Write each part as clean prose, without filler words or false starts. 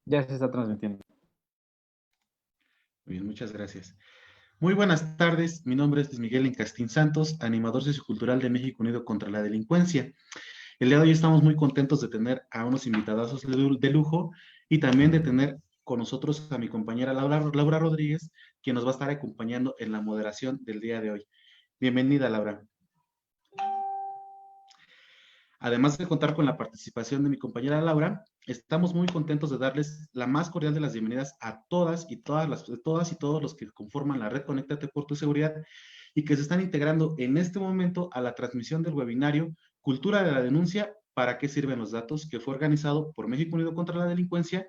Ya se está transmitiendo. Muy bien, muchas gracias. Muy buenas tardes, mi nombre es Luis Miguel Incastín Santos, animador sociocultural de México Unido contra la Delincuencia. El día de hoy estamos muy contentos de tener a unos invitadazos de lujo y también de tener con nosotros a mi compañera Laura Rodríguez, quien nos va a estar acompañando en la moderación del día de hoy. Bienvenida, Laura. Además de contar con la participación de mi compañera Laura, estamos muy contentos de darles la más cordial de las bienvenidas a todas y todos los que conforman la red Conéctate por tu Seguridad y que se están integrando en este momento a la transmisión del webinario Cultura de la Denuncia, ¿para qué sirven los datos?, que fue organizado por México Unido contra la Delincuencia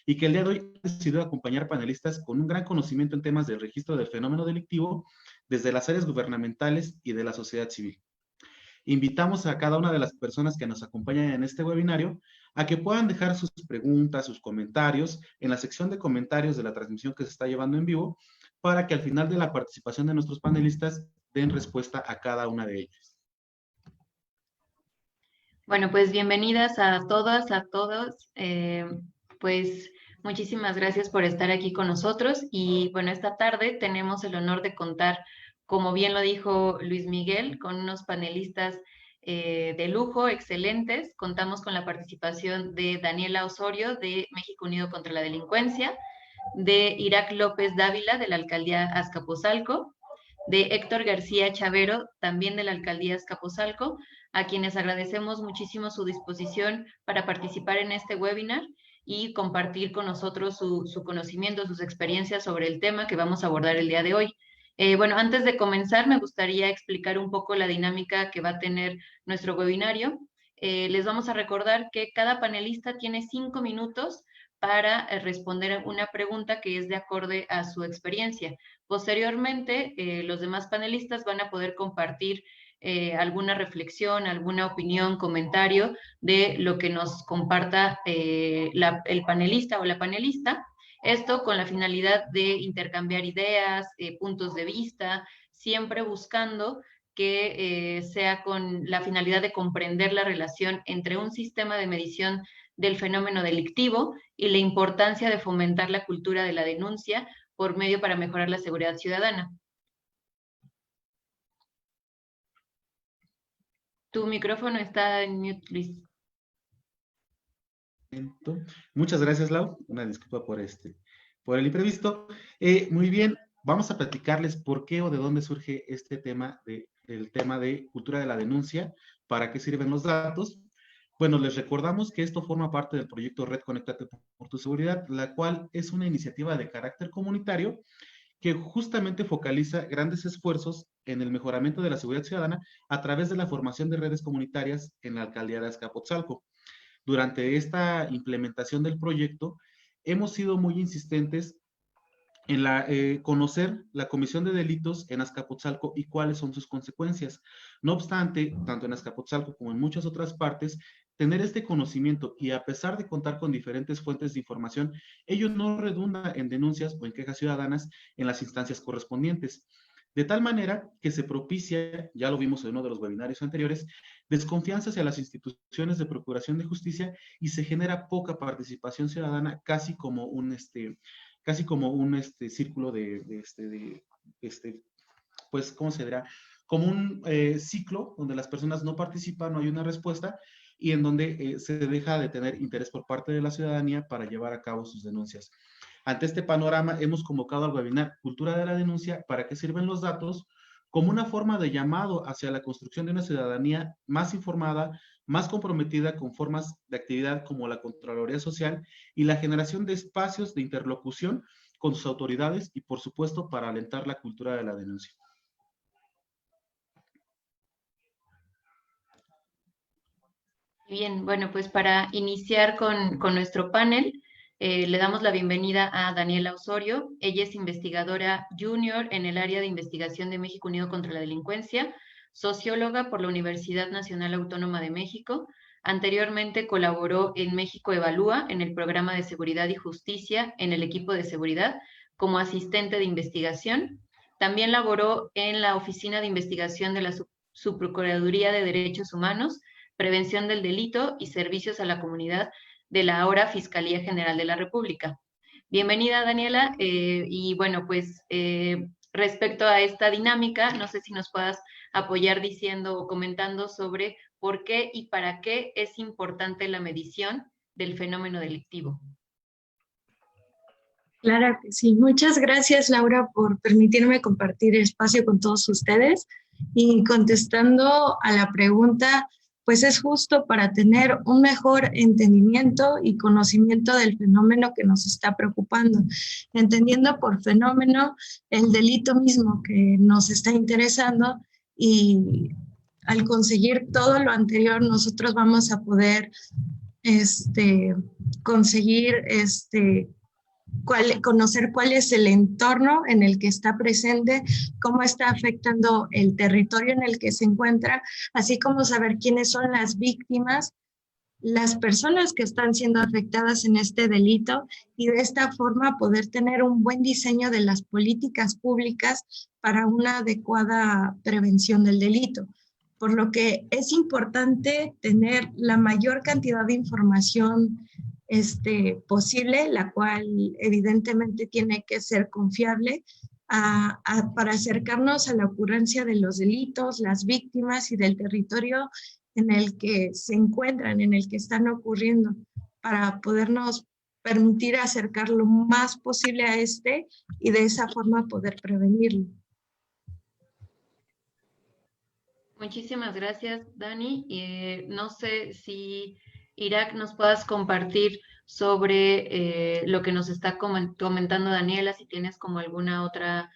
y que el día de hoy ha decidido acompañar panelistas con un gran conocimiento en temas del registro del fenómeno delictivo desde las áreas gubernamentales y de la sociedad civil. Invitamos a cada una de las personas que nos acompañan en este webinario a que puedan dejar sus preguntas, sus comentarios en la sección de comentarios de la transmisión que se está llevando en vivo, para que al final de la participación de nuestros panelistas den respuesta a cada una de ellas. Bueno, pues bienvenidas a todas, a todos. Pues muchísimas gracias por estar aquí con nosotros. Y bueno, esta tarde tenemos el honor de contar, como bien lo dijo Luis Miguel, con unos panelistas de lujo, excelentes. Contamos con la participación de Daniela Osorio, de México Unido contra la Delincuencia, de Irak López Dávila, de la Alcaldía Azcapotzalco, de Héctor García Chavero, también de la Alcaldía Azcapotzalco, a quienes agradecemos muchísimo su disposición para participar en este webinar y compartir con nosotros su conocimiento, sus experiencias sobre el tema que vamos a abordar el día de hoy. Bueno, antes de comenzar, me gustaría explicar un poco la dinámica que va a tener nuestro webinario. Les vamos a recordar que cada panelista tiene 5 minutos para responder una pregunta que es de acorde a su experiencia. Posteriormente, los demás panelistas van a poder compartir alguna reflexión, alguna opinión, comentario de lo que nos comparta el panelista o la panelista. Esto con la finalidad de intercambiar ideas, puntos de vista, siempre buscando que sea con la finalidad de comprender la relación entre un sistema de medición del fenómeno delictivo y la importancia de fomentar la cultura de la denuncia por medio para mejorar la seguridad ciudadana. Tu micrófono está en mute, Luis. Muchas gracias, Lau. Una disculpa por el imprevisto. Muy bien, vamos a platicarles por qué o de dónde surge este tema el tema de cultura de la denuncia, para qué sirven los datos. Bueno, les recordamos que esto forma parte del proyecto Red Conéctate por tu Seguridad, la cual es una iniciativa de carácter comunitario que justamente focaliza grandes esfuerzos en el mejoramiento de la seguridad ciudadana a través de la formación de redes comunitarias en la alcaldía de Azcapotzalco. Durante esta implementación del proyecto, hemos sido muy insistentes en conocer la comisión de delitos en Azcapotzalco y cuáles son sus consecuencias. No obstante, tanto en Azcapotzalco como en muchas otras partes, tener este conocimiento y a pesar de contar con diferentes fuentes de información, ello no redunda en denuncias o en quejas ciudadanas en las instancias correspondientes. De tal manera que se propicia, ya lo vimos en uno de los webinarios anteriores, desconfianza hacia las instituciones de procuración de justicia y se genera poca participación ciudadana, casi como un círculo pues, ¿cómo se dirá? Como un ciclo donde las personas no participan, no hay una respuesta y en donde se deja de tener interés por parte de la ciudadanía para llevar a cabo sus denuncias. Ante este panorama, hemos convocado al webinar Cultura de la Denuncia, ¿para qué sirven los datos?, como una forma de llamado hacia la construcción de una ciudadanía más informada, más comprometida con formas de actividad como la Contraloría Social y la generación de espacios de interlocución con sus autoridades y, por supuesto, para alentar la cultura de la denuncia. Bien, bueno, pues para iniciar con nuestro panel, le damos la bienvenida a Daniela Osorio. Ella es investigadora junior en el área de investigación de México Unido contra la Delincuencia, socióloga por la Universidad Nacional Autónoma de México. Anteriormente colaboró en México Evalúa, en el programa de Seguridad y Justicia, en el equipo de seguridad, como asistente de investigación. También laboró en la Oficina de Investigación de la Subprocuraduría de Derechos Humanos, Prevención del Delito y Servicios a la Comunidad de la ahora Fiscalía General de la República. Bienvenida, Daniela, y bueno, pues respecto a esta dinámica, no sé si nos puedas apoyar diciendo o comentando sobre por qué y para qué es importante la medición del fenómeno delictivo. Claro que sí. Muchas gracias, Laura, por permitirme compartir espacio con todos ustedes. Y contestando a la pregunta, pues es justo para tener un mejor entendimiento y conocimiento del fenómeno que nos está preocupando. Entendiendo por fenómeno el delito mismo que nos está interesando, y al conseguir todo lo anterior, nosotros vamos a poder conseguir conocer cuál es el entorno en el que está presente, cómo está afectando el territorio en el que se encuentra, así como saber quiénes son las víctimas, las personas que están siendo afectadas en este delito, y de esta forma poder tener un buen diseño de las políticas públicas para una adecuada prevención del delito. Por lo que es importante tener la mayor cantidad de información posible, la cual evidentemente tiene que ser confiable para acercarnos a la ocurrencia de los delitos, las víctimas y del territorio en el que se encuentran, en el que están ocurriendo, para podernos permitir acercar lo más posible a y de esa forma poder prevenirlo. Muchísimas gracias, Dani. No sé si Irak nos puedas compartir sobre lo que nos está comentando Daniela, si tienes como alguna otra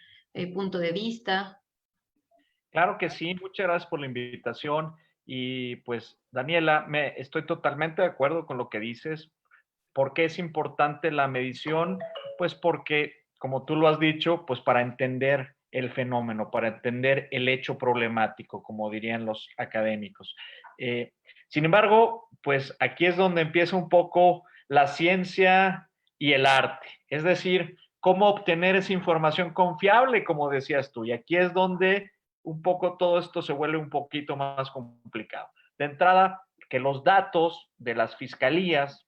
punto de vista. Claro que sí, muchas gracias por la invitación. Y pues, Daniela, estoy totalmente de acuerdo con lo que dices. ¿Por qué es importante la medición? Pues porque, como tú lo has dicho, pues para entender el fenómeno, para entender el hecho problemático, como dirían los académicos. Sin embargo, pues aquí es donde empieza un poco la ciencia y el arte. Es decir, cómo obtener esa información confiable, como decías tú. Y aquí es donde un poco todo esto se vuelve un poquito más complicado. De entrada, que los datos de las fiscalías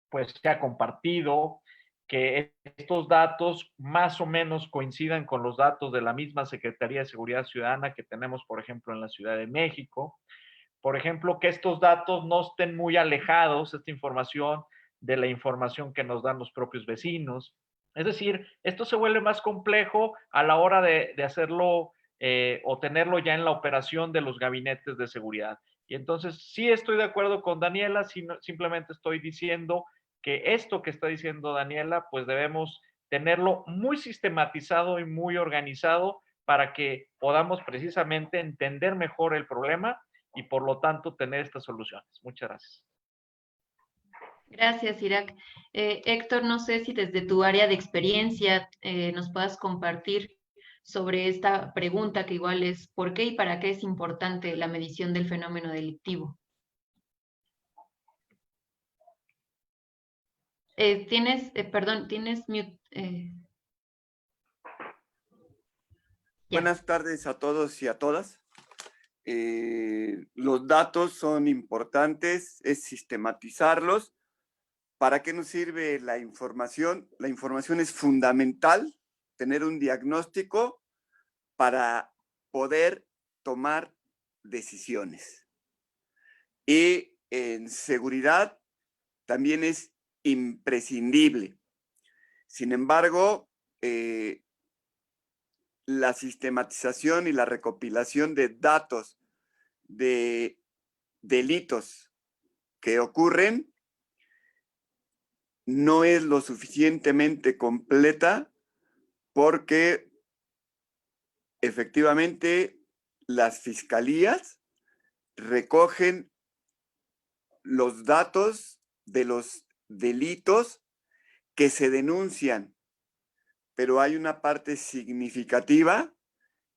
pues se ha compartido, que estos datos más o menos coincidan con los datos de la misma Secretaría de Seguridad Ciudadana que tenemos, por ejemplo, en la Ciudad de México. Por ejemplo, que estos datos no estén muy alejados, esta información, de la información que nos dan los propios vecinos. Es decir, esto se vuelve más complejo a la hora de hacerlo o tenerlo ya en la operación de los gabinetes de seguridad. Y entonces sí estoy de acuerdo con Daniela, simplemente estoy diciendo que esto que está diciendo Daniela, pues debemos tenerlo muy sistematizado y muy organizado para que podamos precisamente entender mejor el problema y por lo tanto tener estas soluciones. Muchas gracias. Gracias, Irak. Héctor, no sé si desde tu área de experiencia nos puedas compartir sobre esta pregunta que igual es ¿por qué y para qué es importante la medición del fenómeno delictivo? Tienes mute. Buenas tardes a todos y a todas. Los datos son importantes, es sistematizarlos. ¿Para qué nos sirve la información? La información es fundamental, tener un diagnóstico para poder tomar decisiones. Y en seguridad también es imprescindible. Sin embargo, la sistematización y la recopilación de datos de delitos que ocurren no es lo suficientemente completa, porque efectivamente las fiscalías recogen los datos de los delitos que se denuncian, pero hay una parte significativa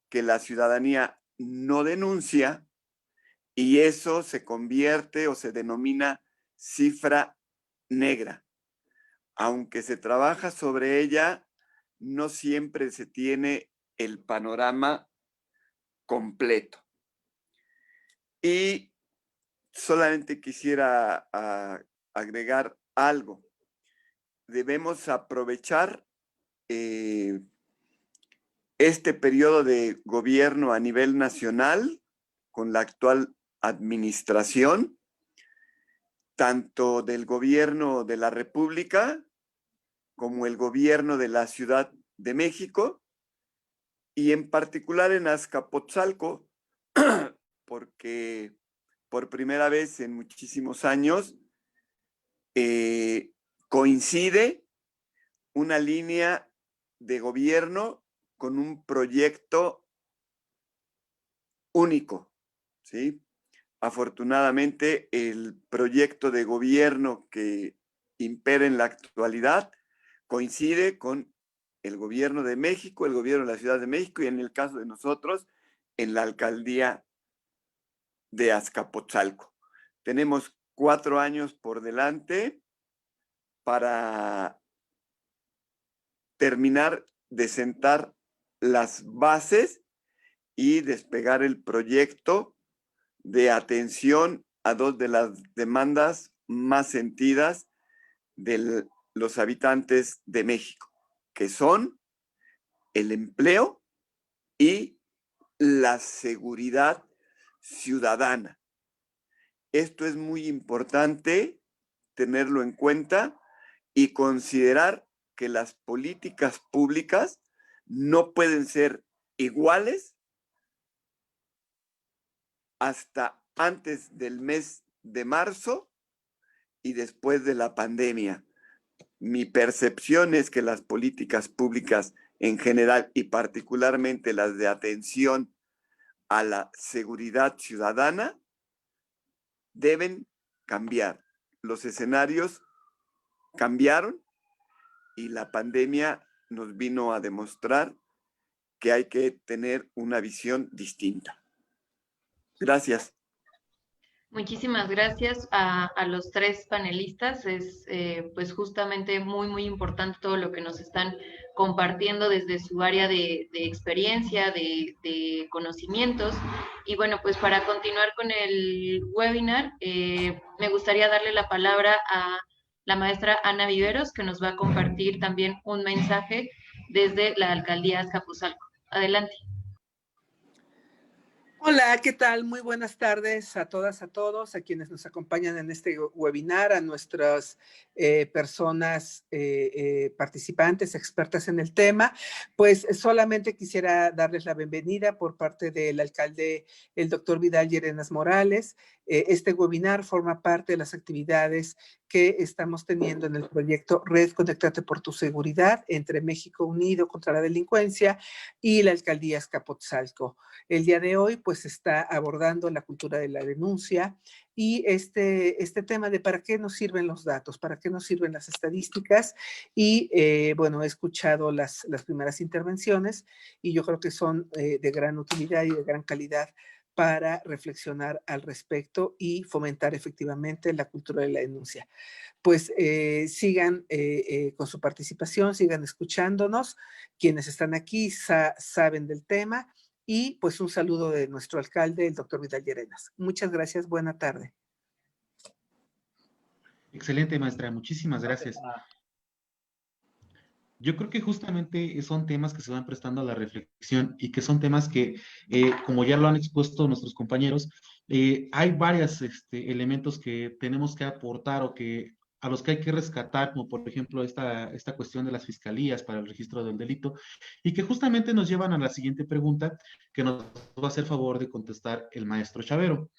que la ciudadanía no denuncia, y eso se convierte o se denomina cifra negra. Aunque se trabaja sobre ella, no siempre se tiene el panorama completo. Y solamente quisiera agregar algo. Debemos aprovechar este periodo de gobierno a nivel nacional con la actual administración, tanto del gobierno de la República como el gobierno de la Ciudad de México, y en particular en Azcapotzalco, porque por primera vez en muchísimos años coincide una línea de gobierno con un proyecto único, ¿sí? Afortunadamente, el proyecto de gobierno que impera en la actualidad coincide con el gobierno de México, el gobierno de la Ciudad de México y en el caso de nosotros, en la alcaldía de Azcapotzalco. Tenemos 4 años por delante para terminar de sentar las bases y despegar el proyecto de atención a 2 de las demandas más sentidas de los habitantes de México, que son el empleo y la seguridad ciudadana. Esto es muy importante tenerlo en cuenta y considerar que las políticas públicas no pueden ser iguales hasta antes del mes de marzo y después de la pandemia. Mi percepción es que las políticas públicas en general y particularmente las de atención a la seguridad ciudadana deben cambiar. Los escenarios cambiaron y la pandemia nos vino a demostrar que hay que tener una visión distinta. Gracias. Muchísimas gracias a los 3 panelistas. Es pues justamente muy importante todo lo que nos están compartiendo desde su área de experiencia, de conocimientos. Y bueno, pues para continuar con el webinar, me gustaría darle la palabra a la maestra Ana Viveros, que nos va a compartir también un mensaje desde la alcaldía Azcapotzalco. Adelante. Hola, ¿qué tal? Muy buenas tardes a todas, a todos, a quienes nos acompañan en este webinar, a nuestras personas participantes, expertas en el tema. Pues solamente quisiera darles la bienvenida por parte del alcalde, el doctor Vidal Llerenas Morales. Este webinar forma parte de las actividades que estamos teniendo en el proyecto Red Conéctate por tu Seguridad entre México Unido contra la Delincuencia y la alcaldía Azcapotzalco. El día de hoy, pues, está abordando la cultura de la denuncia y este tema de para qué nos sirven los datos, para qué nos sirven las estadísticas. Y, bueno, he escuchado las primeras intervenciones y yo creo que son de gran utilidad y de gran calidad para reflexionar al respecto y fomentar efectivamente la cultura de la denuncia. Pues sigan con su participación, sigan escuchándonos. Quienes están aquí saben del tema. Y pues un saludo de nuestro alcalde, el doctor Vidal Llerenas. Muchas gracias, buena tarde. Excelente, maestra, muchísimas gracias. Yo creo que justamente son temas que se van prestando a la reflexión y que son temas que, como ya lo han expuesto nuestros compañeros, hay varios elementos que tenemos que aportar o que a los que hay que rescatar, como por ejemplo esta cuestión de las fiscalías para el registro del delito, y que justamente nos llevan a la siguiente pregunta que nos va a hacer favor de contestar el maestro Chavero.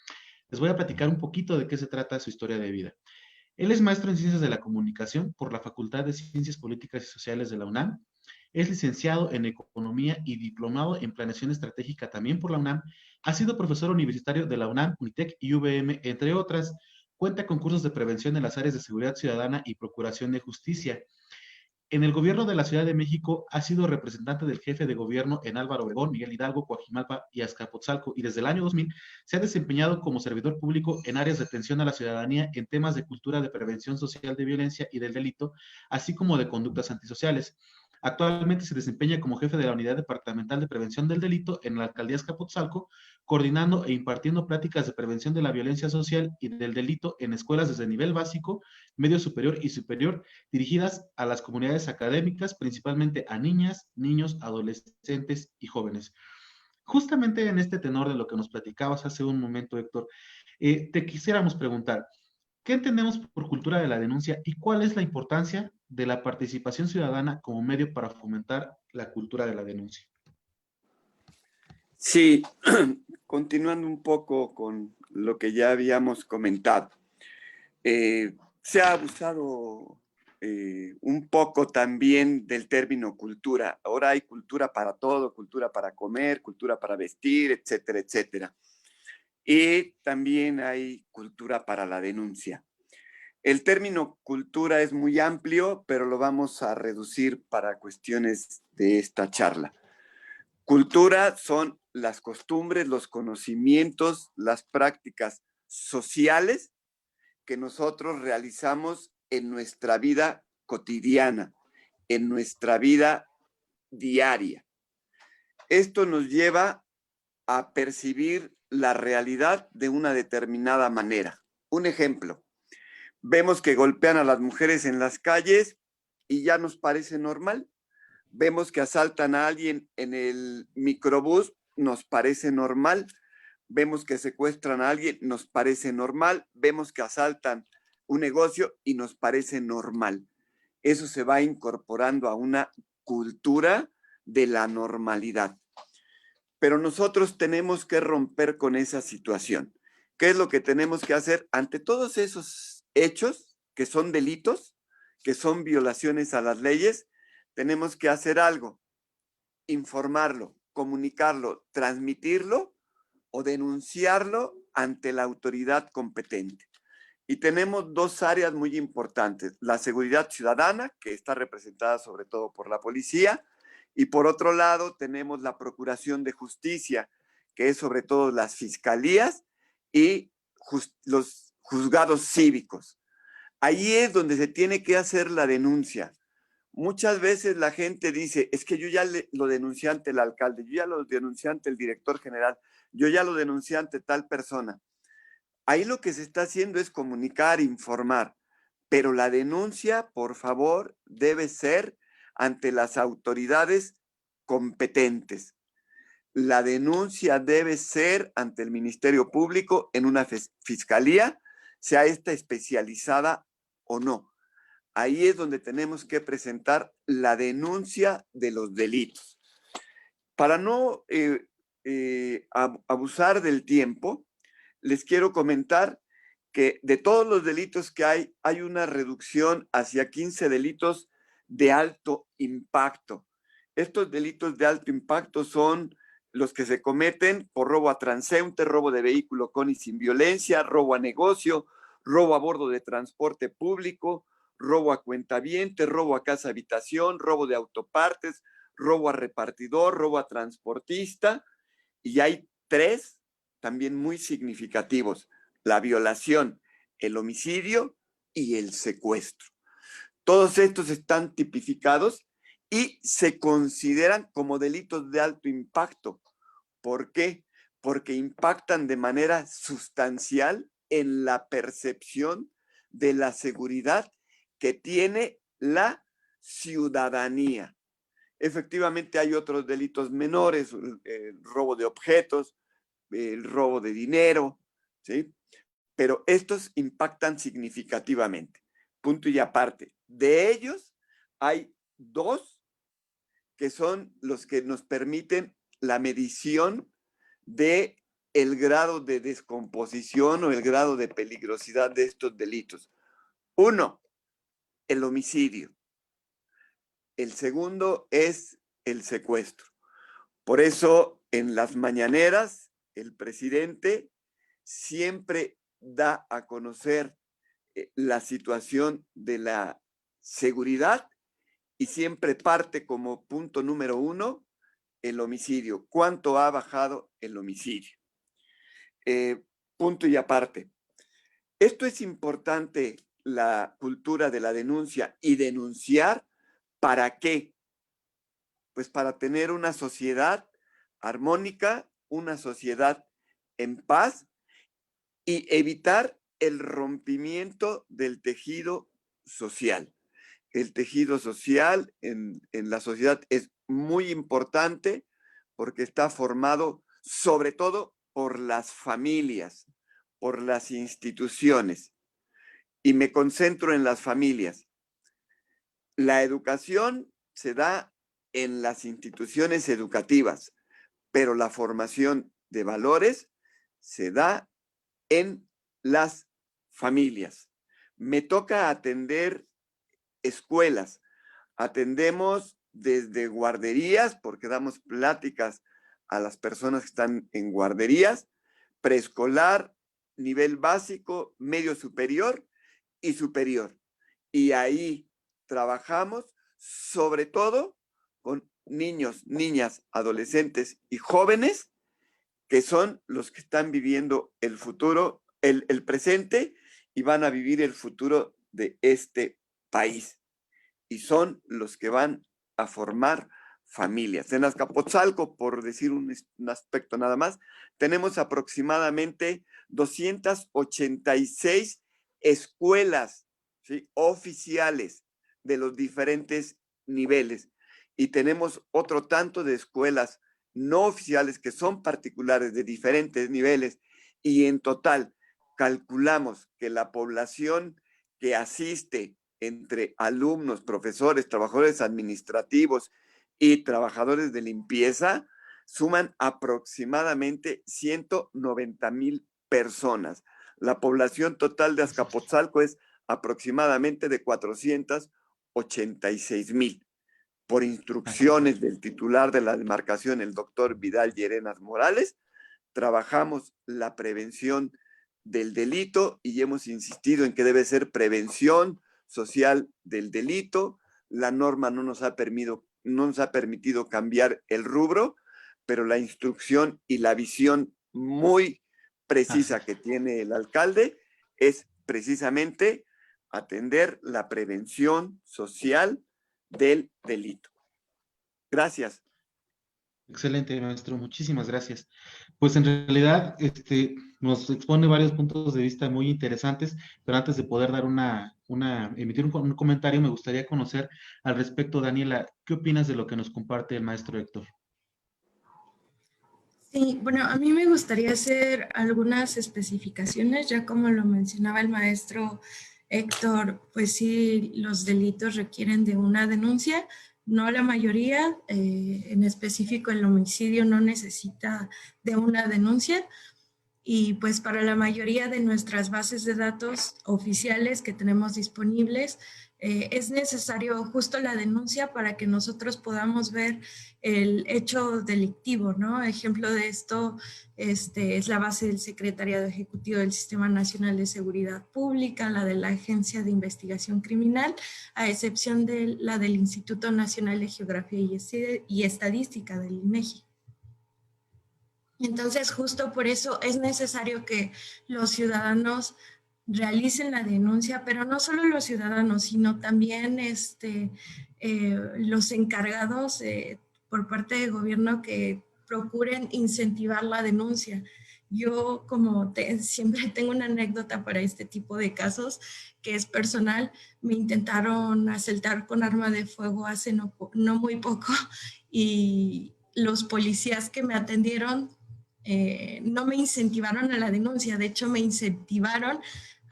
Les voy a platicar un poquito de qué se trata su historia de vida. Él es maestro en Ciencias de la Comunicación por la Facultad de Ciencias Políticas y Sociales de la UNAM. Es licenciado en Economía y diplomado en Planeación Estratégica también por la UNAM. Ha sido profesor universitario de la UNAM, UNITEC y UVM, entre otras. Cuenta con cursos de prevención en las áreas de seguridad ciudadana y procuración de justicia. En el gobierno de la Ciudad de México ha sido representante del jefe de gobierno en Álvaro Obregón, Miguel Hidalgo, Coajimalpa y Azcapotzalco, y desde el año 2000 se ha desempeñado como servidor público en áreas de atención a la ciudadanía en temas de cultura de prevención social de violencia y del delito, así como de conductas antisociales. Actualmente se desempeña como jefe de la Unidad Departamental de Prevención del Delito en la Alcaldía Azcapotzalco, coordinando e impartiendo prácticas de prevención de la violencia social y del delito en escuelas desde nivel básico, medio superior y superior, dirigidas a las comunidades académicas, principalmente a niñas, niños, adolescentes y jóvenes. Justamente en este tenor de lo que nos platicabas hace un momento, Héctor, te quisiéramos preguntar, ¿qué entendemos por cultura de la denuncia y cuál es la importancia de la participación ciudadana como medio para fomentar la cultura de la denuncia? Sí, continuando un poco con lo que ya habíamos comentado, se ha abusado un poco también del término cultura. Ahora hay cultura para todo, cultura para comer, cultura para vestir, etcétera, etcétera. Y también hay cultura para la denuncia. El término cultura es muy amplio, pero lo vamos a reducir para cuestiones de esta charla. Cultura son las costumbres, los conocimientos, las prácticas sociales que nosotros realizamos en nuestra vida cotidiana, en nuestra vida diaria. Esto nos lleva a percibir la realidad de una determinada manera. Un ejemplo, vemos que golpean a las mujeres en las calles y ya nos parece normal. Vemos que asaltan a alguien en el microbús, nos parece normal. Vemos que secuestran a alguien, nos parece normal. Vemos que asaltan un negocio y nos parece normal. Eso se va incorporando a una cultura de la normalidad. Pero nosotros tenemos que romper con esa situación. ¿Qué es lo que tenemos que hacer ante todos esos hechos que son delitos, que son violaciones a las leyes? Tenemos que hacer algo, informarlo, comunicarlo, transmitirlo o denunciarlo ante la autoridad competente. Y tenemos dos áreas muy importantes, la seguridad ciudadana, que está representada sobre todo por la policía, y por otro lado tenemos la procuración de justicia, que es sobre todo las fiscalías y los juzgados cívicos. Ahí es donde se tiene que hacer la denuncia. Muchas veces la gente dice, es que yo ya lo denuncié ante el alcalde, yo ya lo denuncié ante el director general, yo ya lo denuncié ante tal persona. Ahí lo que se está haciendo es comunicar, informar, pero la denuncia, por favor, debe ser ante las autoridades competentes. La denuncia debe ser ante el Ministerio Público en una fiscalía, sea esta especializada o no. Ahí es donde tenemos que presentar la denuncia de los delitos. Para no abusar del tiempo, les quiero comentar que de todos los delitos que hay una reducción hacia 15 delitos de alto impacto. Estos delitos de alto impacto son los que se cometen por robo a transeúnte, robo de vehículo con y sin violencia, robo a negocio, robo a bordo de transporte público, robo a cuentaviente, robo a casa habitación, robo de autopartes, robo a repartidor, robo a transportista, y hay 3 también muy significativos: la violación, el homicidio y el secuestro. Todos estos están tipificados y se consideran como delitos de alto impacto. ¿Por qué? Porque impactan de manera sustancial en la percepción de la seguridad que tiene la ciudadanía. Efectivamente hay otros delitos menores, el robo de objetos, el robo de dinero, ¿sí? Pero estos impactan significativamente. Punto y aparte. De ellos hay 2 que son los que nos permiten la medición de el grado de descomposición o el grado de peligrosidad de estos delitos. 1, el homicidio. El segundo es el secuestro. Por eso, en las mañaneras, el presidente siempre da a conocer la situación de la seguridad y siempre parte como punto número 1 el homicidio. ¿Cuánto ha bajado el homicidio? Punto y aparte. Esto es importante, la cultura de la denuncia y denunciar. ¿Para qué? Pues para tener una sociedad armónica, una sociedad en paz y evitar el rompimiento del tejido social. El tejido social en la sociedad es muy importante porque está formado sobre todo por las familias, por las instituciones. Y me concentro en las familias. La educación se da en las instituciones educativas, pero la formación de valores se da en las familias. Me toca atender escuelas. Atendemos desde guarderías, porque damos pláticas a las personas que están en guarderías, preescolar, nivel básico, medio superior y superior. Y ahí trabajamos sobre todo con niños, niñas, adolescentes y jóvenes que son los que están viviendo el futuro, el presente y van a vivir el futuro de este país. Y son los que van a formar familias. En Azcapotzalco, por decir un aspecto nada más, tenemos aproximadamente 286 escuelas, ¿sí?, oficiales de los diferentes niveles. Y tenemos otro tanto de escuelas no oficiales que son particulares de diferentes niveles. Y en total, calculamos que la población que asiste entre alumnos, profesores, trabajadores administrativos y trabajadores de limpieza suman aproximadamente 190,000 personas. La población total de Azcapotzalco es aproximadamente de 486,000. Por instrucciones del titular de la demarcación, el doctor Vidal Llerenas Morales, trabajamos la prevención del delito y hemos insistido en que debe ser prevención social del delito. La norma no nos ha permitido cambiar el rubro, pero la instrucción y la visión muy precisa que tiene el alcalde es precisamente atender la prevención social del delito. Gracias. Excelente, maestro. Muchísimas gracias. Pues en realidad nos expone varios puntos de vista muy interesantes, pero antes de poder dar emitir un comentario, me gustaría conocer al respecto, Daniela, ¿qué opinas de lo que nos comparte el maestro Héctor? Sí, bueno, a mí me gustaría hacer algunas especificaciones, ya como lo mencionaba el maestro Héctor, pues sí, los delitos requieren de una denuncia, no la mayoría, en específico el homicidio no necesita de una denuncia, y pues para la mayoría de nuestras bases de datos oficiales que tenemos disponibles, es necesario justo la denuncia para que nosotros podamos ver el hecho delictivo, ¿no? Ejemplo de esto es la base del Secretariado Ejecutivo del Sistema Nacional de Seguridad Pública, la de la Agencia de Investigación Criminal, a excepción de la del Instituto Nacional de Geografía y Estadística del INEGI. Entonces, justo por eso es necesario que los ciudadanos realicen la denuncia, pero no solo los ciudadanos, sino también los encargados por parte del gobierno que procuren incentivar la denuncia. Yo siempre tengo una anécdota para este tipo de casos que es personal. Me intentaron asaltar con arma de fuego hace no muy poco y los policías que me atendieron no me incentivaron a la denuncia, de hecho me incentivaron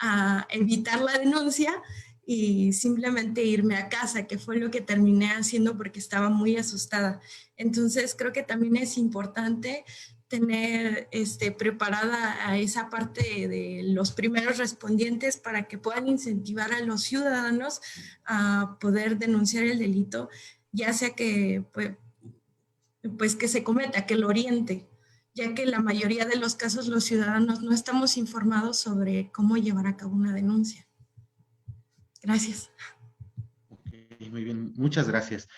a evitar la denuncia y simplemente irme a casa, que fue lo que terminé haciendo porque estaba muy asustada. Entonces creo que también es importante tener preparada a esa parte de los primeros respondientes para que puedan incentivar a los ciudadanos a poder denunciar el delito, ya sea que pues que se cometa, que lo oriente, ya que en la mayoría de los casos los ciudadanos no estamos informados sobre cómo llevar a cabo una denuncia. Gracias. Okay, muy bien, muchas gracias.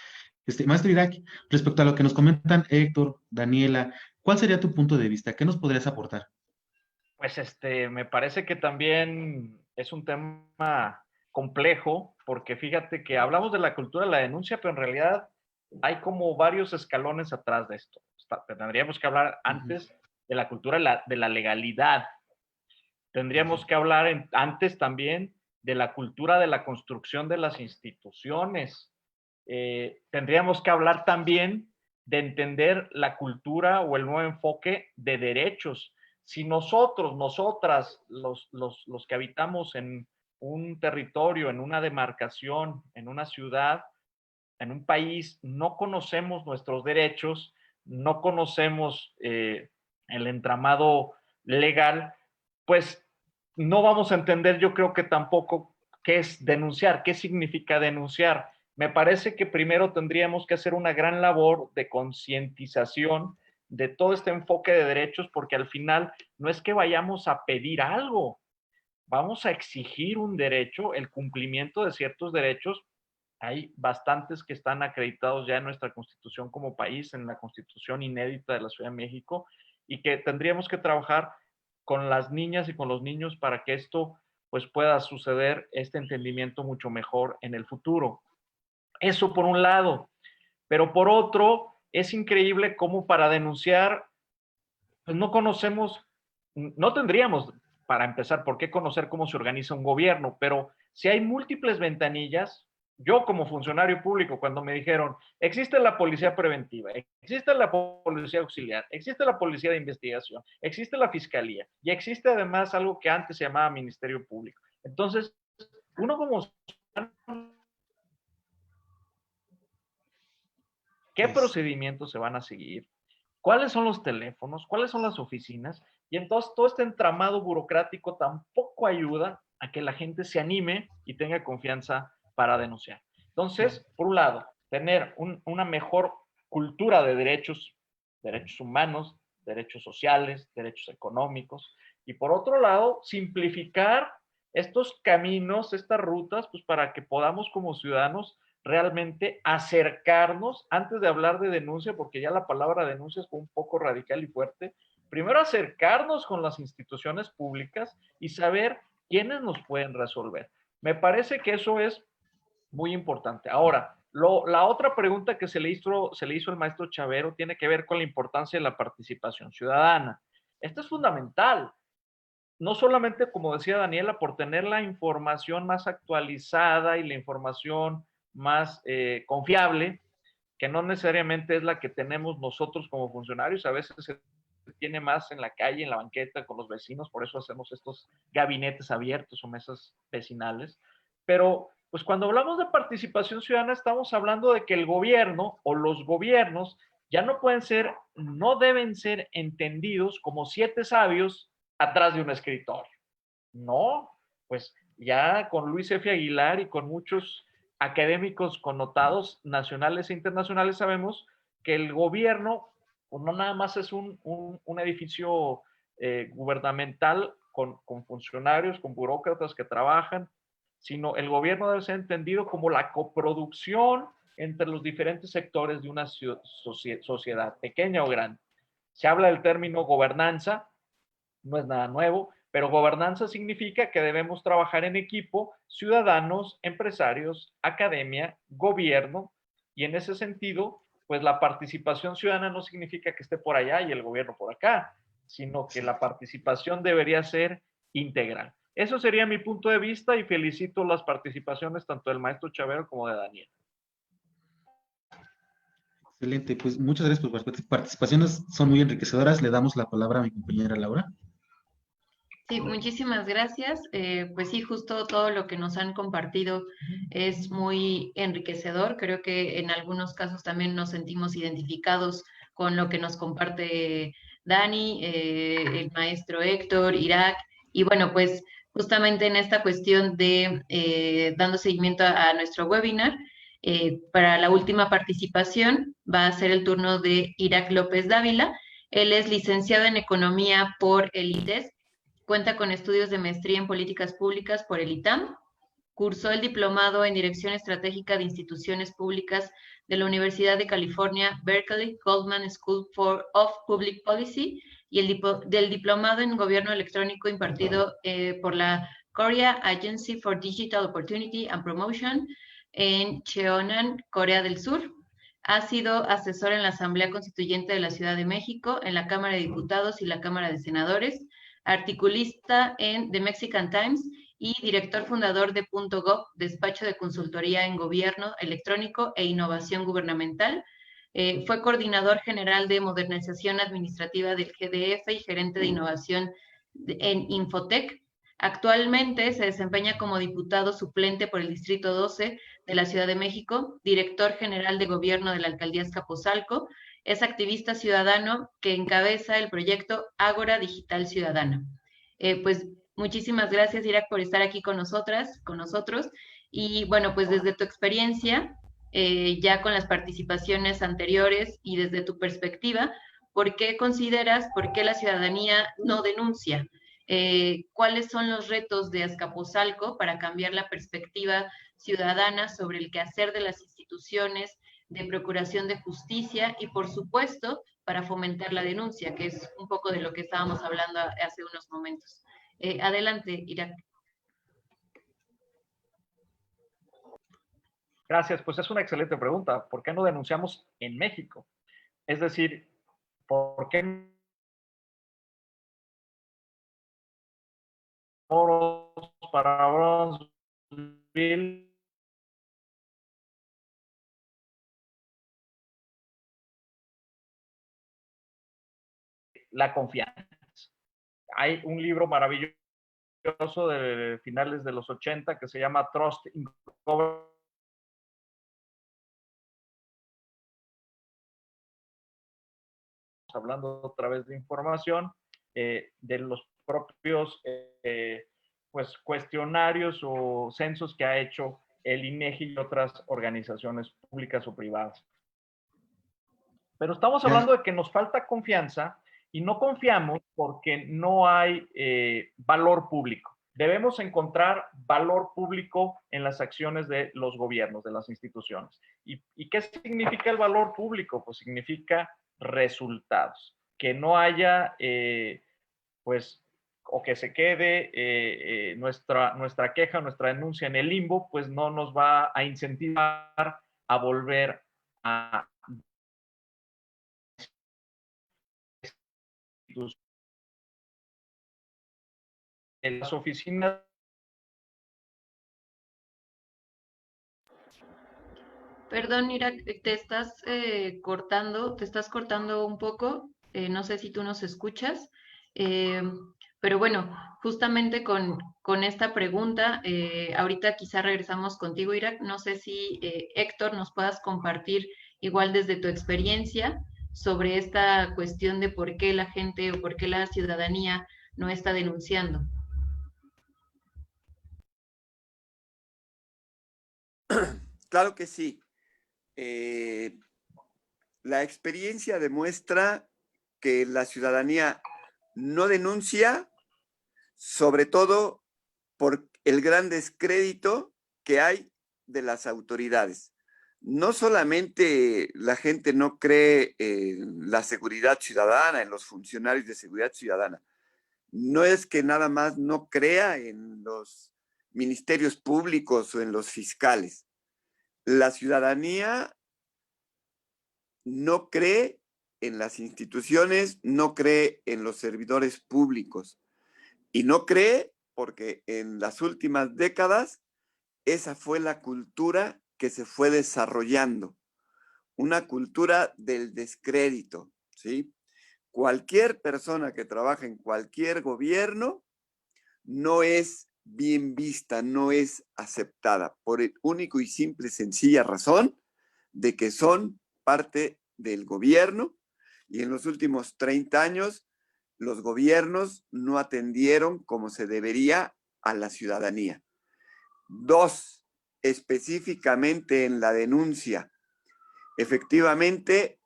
Maestro Irak, respecto a lo que nos comentan Héctor, Daniela, ¿cuál sería tu punto de vista? ¿Qué nos podrías aportar? Pues me parece que también es un tema complejo, porque fíjate que hablamos de la cultura de la denuncia, pero en realidad hay como varios escalones atrás de esto. Tendríamos que hablar antes de la cultura de la legalidad. Tendríamos que hablar antes también de la cultura de la construcción de las instituciones. Tendríamos que hablar también de entender la cultura o el nuevo enfoque de derechos. Si nosotros, nosotras, los que habitamos en un territorio, en una demarcación, en una ciudad, en un país, no conocemos nuestros derechos, no conocemos el entramado legal, pues no vamos a entender, yo creo que tampoco, qué es denunciar, qué significa denunciar. Me parece que primero tendríamos que hacer una gran labor de concientización de todo este enfoque de derechos, porque al final no es que vayamos a pedir algo, vamos a exigir un derecho, el cumplimiento de ciertos derechos. Hay bastantes que están acreditados ya en nuestra Constitución como país, en la Constitución inédita de la Ciudad de México, y que tendríamos que trabajar con las niñas y con los niños para que esto pues pueda suceder, este entendimiento mucho mejor en el futuro. Eso por un lado, pero por otro, es increíble cómo para denunciar, pues no conocemos, no tendríamos, para empezar, por qué conocer cómo se organiza un gobierno, pero si hay múltiples ventanillas. Yo como funcionario público, cuando me dijeron, existe la policía preventiva, existe la policía auxiliar, existe la policía de investigación, existe la fiscalía y existe además algo que antes se llamaba Ministerio Público. Entonces, uno como ¿qué procedimientos se van a seguir? ¿Cuáles son los teléfonos? ¿Cuáles son las oficinas? Y entonces todo este entramado burocrático tampoco ayuda a que la gente se anime y tenga confianza para denunciar. Entonces, por un lado, tener una mejor cultura de derechos humanos, derechos sociales, derechos económicos, y por otro lado, simplificar estos caminos, estas rutas, pues para que podamos como ciudadanos realmente acercarnos, antes de hablar de denuncia, porque ya la palabra denuncia es un poco radical y fuerte, primero acercarnos con las instituciones públicas y saber quiénes nos pueden resolver. Me parece que eso es muy importante. Ahora, la otra pregunta que se le hizo el maestro Chavero tiene que ver con la importancia de la participación ciudadana. Esto es fundamental. No solamente, como decía Daniela, por tener la información más actualizada y la información más confiable, que no necesariamente es la que tenemos nosotros como funcionarios, a veces se tiene más en la calle, en la banqueta, con los vecinos, por eso hacemos estos gabinetes abiertos o mesas vecinales, pero pues cuando hablamos de participación ciudadana estamos hablando de que el gobierno o los gobiernos ya no deben ser entendidos como 7 sabios atrás de un escritorio. No, pues ya con Luis F. Aguilar y con muchos académicos connotados nacionales e internacionales sabemos que el gobierno pues no nada más es un edificio gubernamental con funcionarios, con burócratas que trabajan, sino el gobierno debe ser entendido como la coproducción entre los diferentes sectores de una sociedad, pequeña o grande. Se habla del término gobernanza, no es nada nuevo, pero gobernanza significa que debemos trabajar en equipo, ciudadanos, empresarios, academia, gobierno, y en ese sentido, pues la participación ciudadana no significa que esté por allá y el gobierno por acá, sino que la participación debería ser integral. Eso sería mi punto de vista y felicito las participaciones tanto del maestro Chavero como de Daniel. Excelente, pues muchas gracias por las participaciones, son muy enriquecedoras. Le damos la palabra a mi compañera Laura. Sí, muchísimas gracias. Pues sí, justo todo lo que nos han compartido es muy enriquecedor. Creo que en algunos casos también nos sentimos identificados con lo que nos comparte Dani, el maestro Héctor, Irak, y bueno, pues justamente en esta cuestión de dando seguimiento a nuestro webinar, para la última participación va a ser el turno de Irak López Dávila. Él es licenciado en Economía por el ITES, cuenta con estudios de maestría en Políticas Públicas por el ITAM, cursó el diplomado en Dirección Estratégica de Instituciones Públicas de la Universidad de California, Berkeley, Goldman School of Public Policy, y del diplomado en Gobierno Electrónico impartido por la Korea Agency for Digital Opportunity and Promotion en Cheonan, Corea del Sur. Ha sido asesor en la Asamblea Constituyente de la Ciudad de México, en la Cámara de Diputados y la Cámara de Senadores, articulista en The Mexican Times y director fundador de .gov, despacho de consultoría en gobierno electrónico e innovación gubernamental. Fue coordinador general de modernización administrativa del GDF y gerente de innovación en Infotec. Actualmente se desempeña como diputado suplente por el Distrito 12 de la Ciudad de México, director general de gobierno de la Alcaldía Azcapotzalco. Es activista ciudadano que encabeza el proyecto Ágora Digital Ciudadana. Pues muchísimas gracias, Irak, por estar aquí con nosotros. Y bueno, pues desde tu experiencia, ya con las participaciones anteriores y desde tu perspectiva, ¿por qué la ciudadanía no denuncia? ¿Cuáles son los retos de Azcapotzalco para cambiar la perspectiva ciudadana sobre el quehacer de las instituciones de procuración de justicia y, por supuesto, para fomentar la denuncia, que es un poco de lo que estábamos hablando hace unos momentos? Adelante, Irak. Gracias, pues es una excelente pregunta. ¿Por qué no denunciamos en México? Es decir, ¿por qué foros para Bronzeville la confianza? Hay un libro maravilloso de finales de los 80 que se llama Trust in Government, hablando otra vez de información, de los propios pues, cuestionarios o censos que ha hecho el INEGI y otras organizaciones públicas o privadas. Pero estamos hablando de que nos falta confianza y no confiamos porque no hay valor público. Debemos encontrar valor público en las acciones de los gobiernos, de las instituciones. ¿Y qué significa el valor público? Pues significa resultados. Que no haya, pues, o que se quede nuestra queja, nuestra denuncia en el limbo, pues no nos va a incentivar a volver a en las oficinas. Perdón, Irak, te estás cortando un poco. No sé si tú nos escuchas. Eh, pero bueno, justamente con esta pregunta, ahorita quizá regresamos contigo, Irak. No sé si Héctor nos puedas compartir igual desde tu experiencia sobre esta cuestión de por qué la gente o por qué la ciudadanía no está denunciando. Claro que sí. La experiencia demuestra que la ciudadanía no denuncia, sobre todo por el gran descrédito que hay de las autoridades. No solamente la gente no cree en la seguridad ciudadana, en los funcionarios de seguridad ciudadana. No es que nada más no crea en los ministerios públicos o en los fiscales. La ciudadanía no cree en las instituciones, no cree en los servidores públicos. Y no cree porque en las últimas décadas esa fue la cultura que se fue desarrollando. Una cultura del descrédito, ¿sí? Cualquier persona que trabaja en cualquier gobierno no es bien vista, no es aceptada, por el único y simple sencilla razón de que son parte del gobierno y en los últimos 30 años los gobiernos no atendieron como se debería a la ciudadanía. Dos, específicamente en la denuncia. Efectivamente,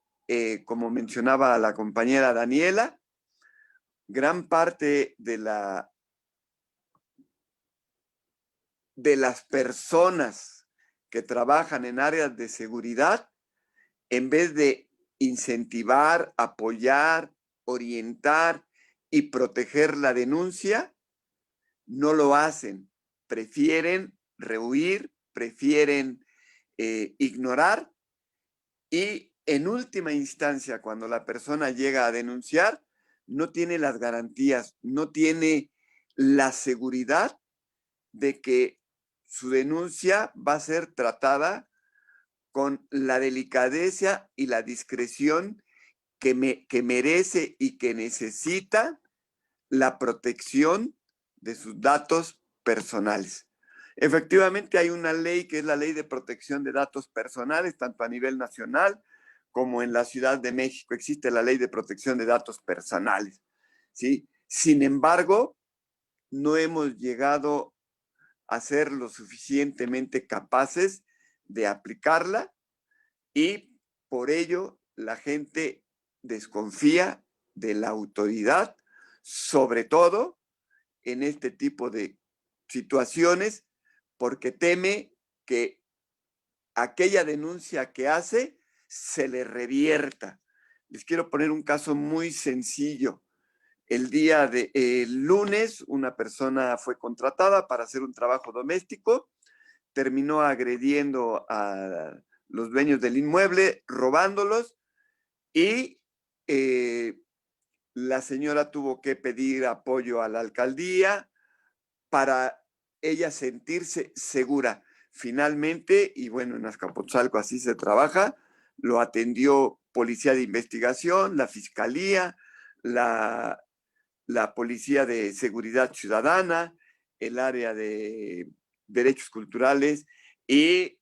como mencionaba la compañera Daniela, gran parte de las personas que trabajan en áreas de seguridad, en vez de incentivar, apoyar, orientar y proteger la denuncia, no lo hacen. Prefieren rehuir, prefieren ignorar y en última instancia, cuando la persona llega a denunciar, no tiene las garantías, no tiene la seguridad de que su denuncia va a ser tratada con la delicadeza y la discreción que merece y que necesita la protección de sus datos personales. Efectivamente, hay una ley que es la Ley de Protección de Datos Personales, tanto a nivel nacional como en la Ciudad de México existe la Ley de Protección de Datos Personales, ¿sí? Sin embargo, no hemos llegado a ser lo suficientemente capaces de aplicarla y por ello la gente desconfía de la autoridad, sobre todo en este tipo de situaciones, porque teme que aquella denuncia que hace se le revierta. Les quiero poner un caso muy sencillo. El día de lunes, una persona fue contratada para hacer un trabajo doméstico, terminó agrediendo a los dueños del inmueble, robándolos, y la señora tuvo que pedir apoyo a la alcaldía para ella sentirse segura. Finalmente, y bueno, en Azcapotzalco así se trabaja, lo atendió Policía de Investigación, la Fiscalía, la Policía de Seguridad Ciudadana, el área de Derechos Culturales y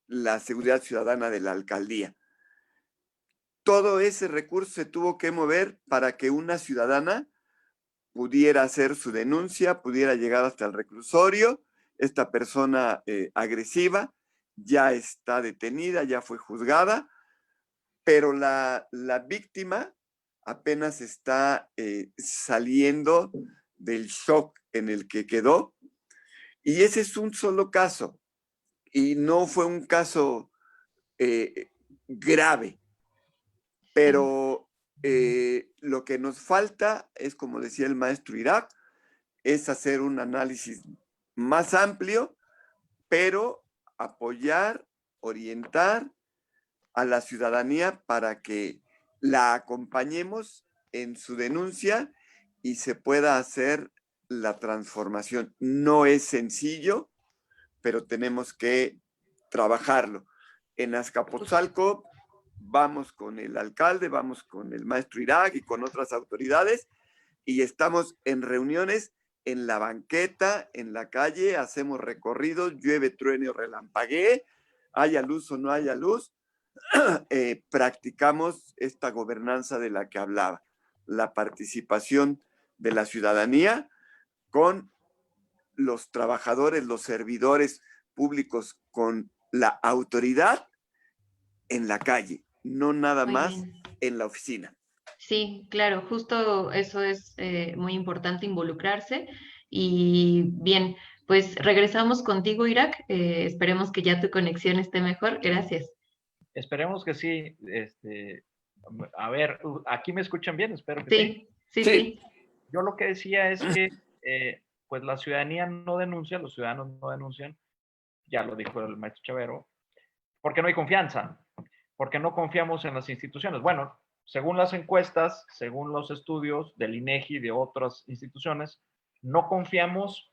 la Seguridad Ciudadana de la Alcaldía. Todo ese recurso se tuvo que mover para que una ciudadana pudiera hacer su denuncia, pudiera llegar hasta el reclusorio. Esta persona agresiva ya está detenida, ya fue juzgada, pero la víctima apenas está saliendo del shock en el que quedó. Y ese es un solo caso. Y no fue un caso grave. Pero lo que nos falta es, como decía el maestro Irak, es hacer un análisis más amplio, pero apoyar, orientar a la ciudadanía para que la acompañemos en su denuncia y se pueda hacer la transformación. No es sencillo, pero tenemos que trabajarlo. En Azcapotzalco vamos con el alcalde, vamos con el maestro Irak y con otras autoridades y estamos en reuniones en la banqueta, en la calle, hacemos recorridos, llueve, truene o relampaguee, haya luz o no haya luz, practicamos esta gobernanza de la que hablaba, la participación de la ciudadanía con los trabajadores, los servidores públicos, con la autoridad en la calle, no nada más en la oficina. Sí, claro, justo eso es muy importante, involucrarse. Y bien, pues regresamos contigo, Irak. Esperemos que ya tu conexión esté mejor. Gracias. Esperemos que sí. A ver, ¿aquí me escuchan bien? Espero que sí. Sí. Yo lo que decía es que pues la ciudadanía no denuncia, los ciudadanos no denuncian, ya lo dijo el maestro Chavero, porque no hay confianza, porque no confiamos en las instituciones. Bueno, según las encuestas, según los estudios del INEGI y de otras instituciones, no confiamos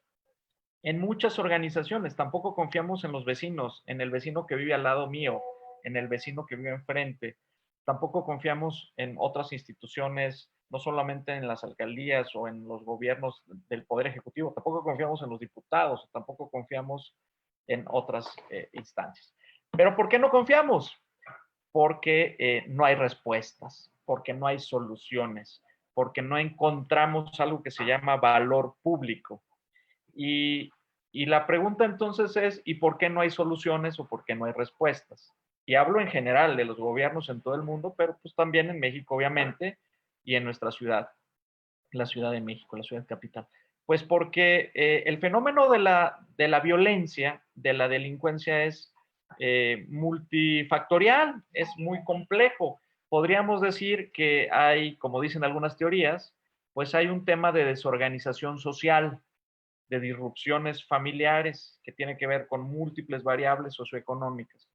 en muchas organizaciones, tampoco confiamos en los vecinos, en el vecino que vive al lado mío, en el vecino que vive enfrente, tampoco confiamos en otras instituciones, no solamente en las alcaldías o en los gobiernos del Poder Ejecutivo, tampoco confiamos en los diputados, tampoco confiamos en otras instancias. ¿Pero por qué no confiamos? Porque no hay respuestas, porque no hay soluciones, porque no encontramos algo que se llama valor público. Y la pregunta entonces es, ¿y por qué no hay soluciones o por qué no hay respuestas? Y hablo en general de los gobiernos en todo el mundo, pero pues también en México, obviamente, y en nuestra ciudad, la Ciudad de México, la ciudad capital. Pues porque el fenómeno de la violencia, de la delincuencia es multifactorial, es muy complejo. Podríamos decir que hay, como dicen algunas teorías, pues hay un tema de desorganización social, de disrupciones familiares que tiene que ver con múltiples variables socioeconómicas.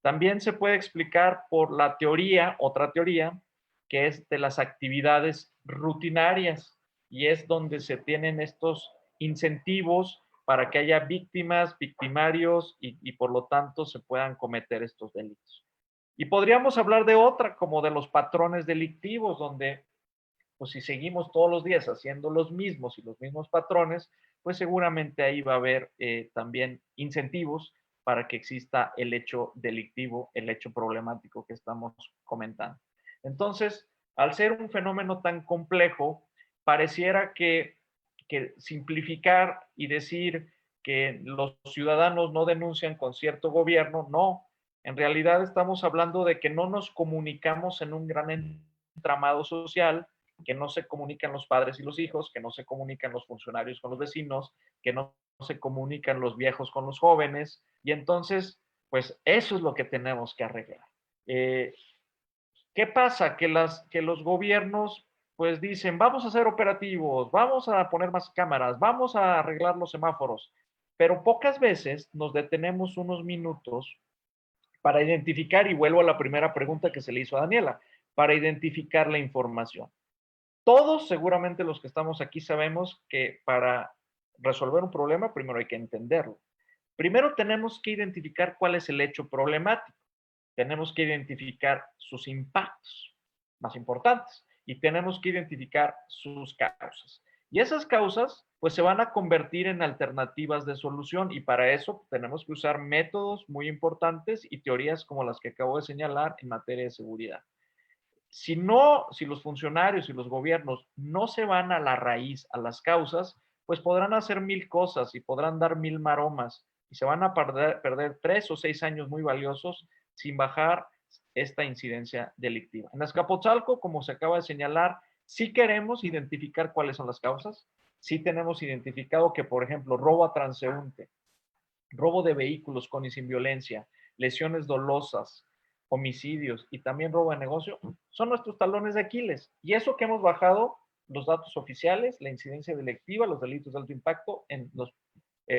También se puede explicar por la teoría, otra teoría, que es de las actividades rutinarias, y es donde se tienen estos incentivos para que haya víctimas, victimarios y por lo tanto se puedan cometer estos delitos. Y podríamos hablar de otra, como de los patrones delictivos, donde pues si seguimos todos los días haciendo los mismos y los mismos patrones, pues seguramente ahí va a haber también incentivos para que exista el hecho delictivo, el hecho problemático que estamos comentando. Entonces, al ser un fenómeno tan complejo, pareciera que simplificar y decir que los ciudadanos no denuncian con cierto gobierno, no. En realidad estamos hablando de que no nos comunicamos en un gran entramado social, que no se comunican los padres y los hijos, que no se comunican los funcionarios con los vecinos, que no se comunican los viejos con los jóvenes, y entonces, pues eso es lo que tenemos que arreglar. ¿Qué pasa? Que los gobiernos, pues dicen, vamos a hacer operativos, vamos a poner más cámaras, vamos a arreglar los semáforos, pero pocas veces nos detenemos unos minutos para identificar, y vuelvo a la primera pregunta que se le hizo a Daniela, para identificar la información. Todos, seguramente los que estamos aquí, sabemos que para resolver un problema, primero hay que entenderlo. Primero tenemos que identificar cuál es el hecho problemático. Tenemos que identificar sus impactos más importantes y tenemos que identificar sus causas. Y esas causas, pues se van a convertir en alternativas de solución, y para eso tenemos que usar métodos muy importantes y teorías como las que acabo de señalar en materia de seguridad. Si los funcionarios y los gobiernos no se van a la raíz, a las causas, pues podrán hacer 1000 cosas y podrán dar 1000 maromas y se van a perder 3 o 6 años muy valiosos sin bajar esta incidencia delictiva. En Azcapotzalco, como se acaba de señalar, sí queremos identificar cuáles son las causas. Sí tenemos identificado que, por ejemplo, robo a transeúnte, robo de vehículos con y sin violencia, lesiones dolosas, homicidios y también robo de negocio, son nuestros talones de Aquiles. Y eso que hemos bajado los datos oficiales, la incidencia delictiva, los delitos de alto impacto en los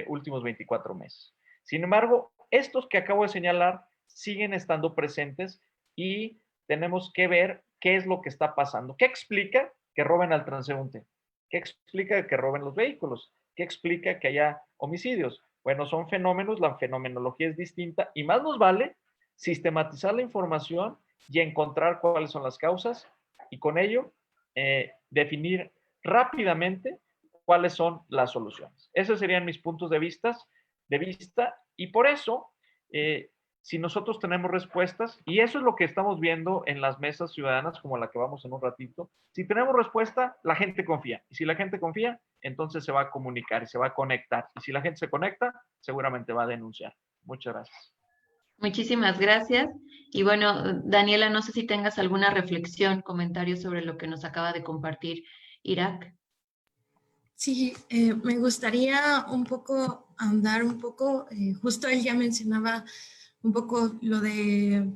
últimos 24 meses. Sin embargo, estos que acabo de señalar siguen estando presentes y tenemos que ver qué es lo que está pasando. ¿Qué explica que roben al transeúnte? ¿Qué explica que roben los vehículos? ¿Qué explica que haya homicidios? Bueno, son fenómenos, la fenomenología es distinta y más nos vale sistematizar la información y encontrar cuáles son las causas y con ello definir rápidamente cuáles son las soluciones. Esos serían mis puntos de vista y por eso, si nosotros tenemos respuestas, y eso es lo que estamos viendo en las mesas ciudadanas como la que vamos en un ratito, si tenemos respuesta, la gente confía. Y si la gente confía, entonces se va a comunicar y se va a conectar. Y si la gente se conecta, seguramente va a denunciar. Muchas gracias. Muchísimas gracias. Y bueno, Daniela, no sé si tengas alguna reflexión, comentario sobre lo que nos acaba de compartir Irak. Sí, me gustaría un poco ahondar un poco, justo él ya mencionaba un poco lo de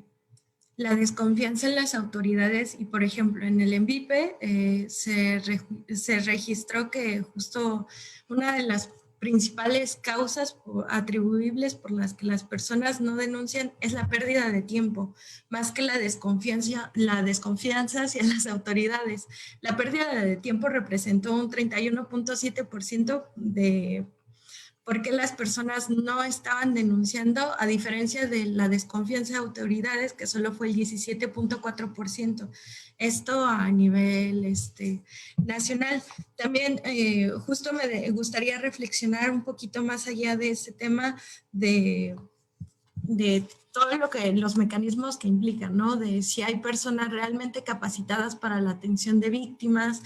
la desconfianza en las autoridades y, por ejemplo, en el ENVIPE se registró que justo una de las principales causas atribuibles por las que las personas no denuncian es la pérdida de tiempo, más que la desconfianza hacia las autoridades. La pérdida de tiempo representó un 31.7% de por qué las personas no estaban denunciando, a diferencia de la desconfianza de autoridades, que solo fue el 17.4%. Esto a nivel nacional. También justo me gustaría reflexionar un poquito más allá de ese tema de todo lo que los mecanismos que implican, ¿no? De si hay personas realmente capacitadas para la atención de víctimas,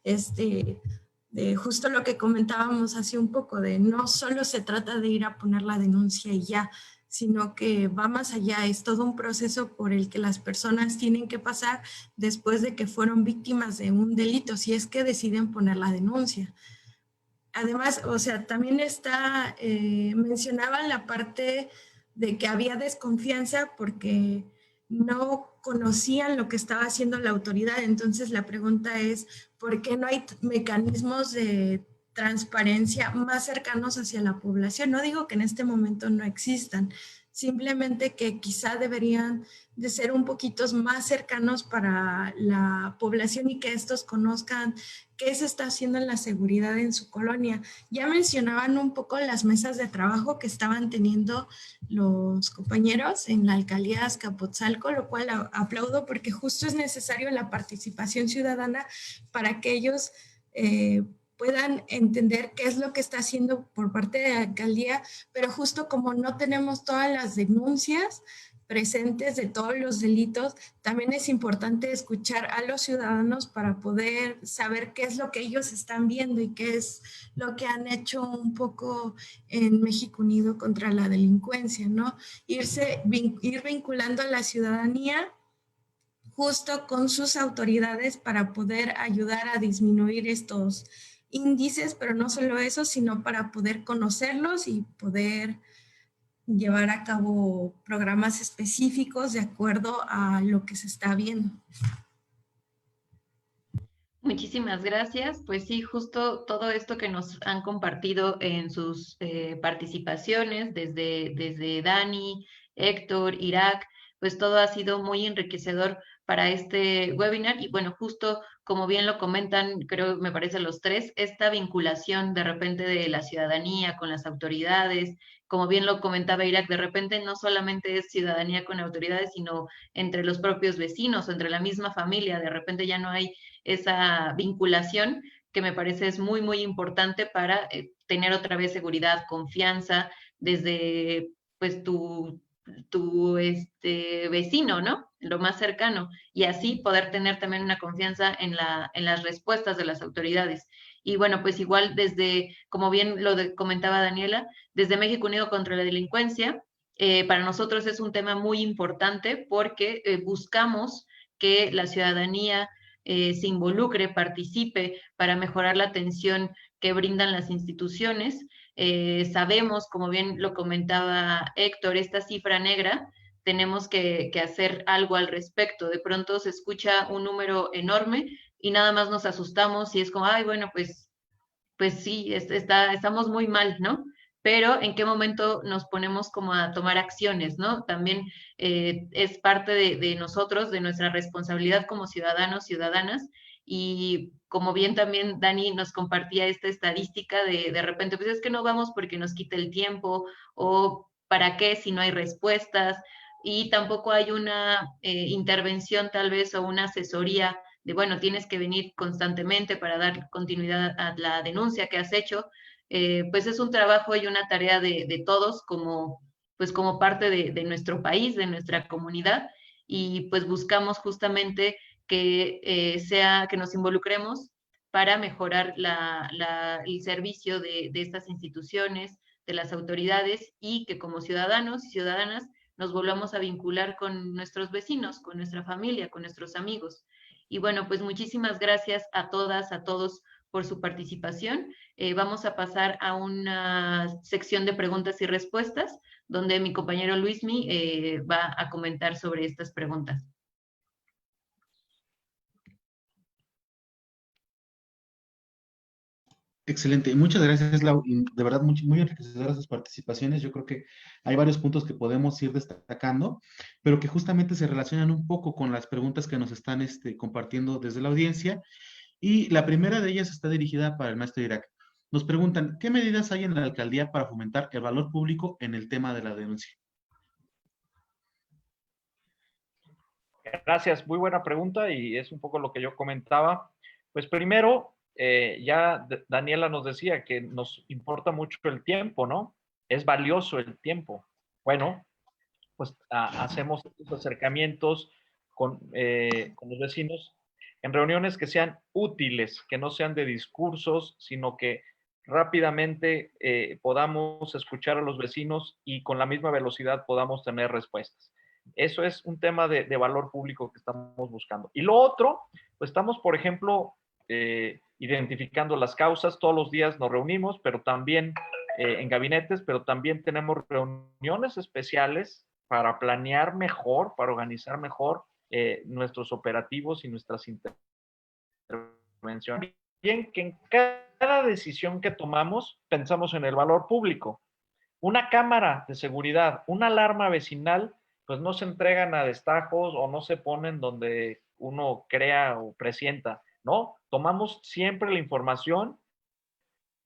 de justo lo que comentábamos hace un poco, de no solo se trata de ir a poner la denuncia y ya, sino que va más allá, es todo un proceso por el que las personas tienen que pasar después de que fueron víctimas de un delito, si es que deciden poner la denuncia. Además, o sea, también mencionaban la parte de que había desconfianza porque no conocían lo que estaba haciendo la autoridad. Entonces la pregunta es, ¿por qué no hay mecanismos de transparencia más cercanos hacia la población? No digo que en este momento no existan, simplemente que quizá deberían de ser un poquito más cercanos para la población y que estos conozcan qué se está haciendo en la seguridad en su colonia. Ya mencionaban un poco las mesas de trabajo que estaban teniendo los compañeros en la alcaldía de Azcapotzalco, lo cual aplaudo porque justo es necesario la participación ciudadana para que ellos puedan entender qué es lo que está haciendo por parte de la alcaldía, pero justo como no tenemos todas las denuncias presentes de todos los delitos, también es importante escuchar a los ciudadanos para poder saber qué es lo que ellos están viendo y qué es lo que han hecho un poco en México Unido contra la delincuencia, ¿no? Ir vinculando a la ciudadanía justo con sus autoridades para poder ayudar a disminuir estos índices, pero no solo eso, sino para poder conocerlos y poder llevar a cabo programas específicos de acuerdo a lo que se está viendo. Muchísimas gracias. Pues sí, justo todo esto que nos han compartido en sus participaciones, desde Dani, Héctor, Irak, pues todo ha sido muy enriquecedor para este webinar. Y bueno, justo como bien lo comentan, creo, me parece los tres, esta vinculación de repente de la ciudadanía con las autoridades, como bien lo comentaba Irak, de repente no solamente es ciudadanía con autoridades, sino entre los propios vecinos o entre la misma familia, de repente ya no hay esa vinculación que me parece es muy, muy importante para tener otra vez seguridad, confianza desde pues tu vecino, ¿no? Lo más cercano, y así poder tener también una confianza en las respuestas de las autoridades. Y bueno, pues igual desde, como bien comentaba Daniela, desde México Unido contra la Delincuencia, para nosotros es un tema muy importante porque buscamos que la ciudadanía se involucre, participe para mejorar la atención que brindan las instituciones. Sabemos, como bien lo comentaba Héctor, esta cifra negra, tenemos que hacer algo al respecto. De pronto se escucha un número enorme y nada más nos asustamos y es como, ay, bueno, pues sí, estamos muy mal, ¿no? Pero en qué momento nos ponemos como a tomar acciones, ¿no? También es parte de nosotros, de nuestra responsabilidad como ciudadanos, ciudadanas, y como bien también Dani nos compartía esta estadística de repente, pues es que no vamos porque nos quita el tiempo, o para qué si no hay respuestas, y tampoco hay una intervención tal vez o una asesoría de, bueno, tienes que venir constantemente para dar continuidad a la denuncia que has hecho. Pues es un trabajo y una tarea de todos pues como parte de nuestro país, de nuestra comunidad, y pues buscamos justamente que nos involucremos para mejorar el servicio de estas instituciones, de las autoridades, y que como ciudadanos y ciudadanas nos volvamos a vincular con nuestros vecinos, con nuestra familia, con nuestros amigos. Y bueno, pues muchísimas gracias a todas, a todos por su participación. Vamos a pasar a una sección de preguntas y respuestas, donde mi compañero Luismi va a comentar sobre estas preguntas. Excelente, muchas gracias, Lau. Y de verdad, muy enriquecedoras sus participaciones. Yo creo que hay varios puntos que podemos ir destacando, pero que justamente se relacionan un poco con las preguntas que nos están compartiendo desde la audiencia. Y la primera de ellas está dirigida para el maestro Irak. Nos preguntan, ¿qué medidas hay en la alcaldía para fomentar el valor público en el tema de la denuncia? Gracias, muy buena pregunta y es un poco lo que yo comentaba. Pues primero, ya Daniela nos decía que nos importa mucho el tiempo, ¿no? Es valioso el tiempo. Bueno, pues hacemos estos acercamientos con los vecinos en reuniones que sean útiles, que no sean de discursos, sino que rápidamente podamos escuchar a los vecinos y con la misma velocidad podamos tener respuestas. Eso es un tema de valor público que estamos buscando. Y lo otro, pues estamos, por ejemplo, identificando las causas. Todos los días nos reunimos, pero también en gabinetes, pero también tenemos reuniones especiales para planear mejor, para organizar mejor nuestros operativos y nuestras intervenciones. Bien, que en cada decisión que tomamos pensamos en el valor público. Una cámara de seguridad, una alarma vecinal, pues no se entregan a destajos o no se ponen donde uno crea o presienta, ¿no? Tomamos siempre la información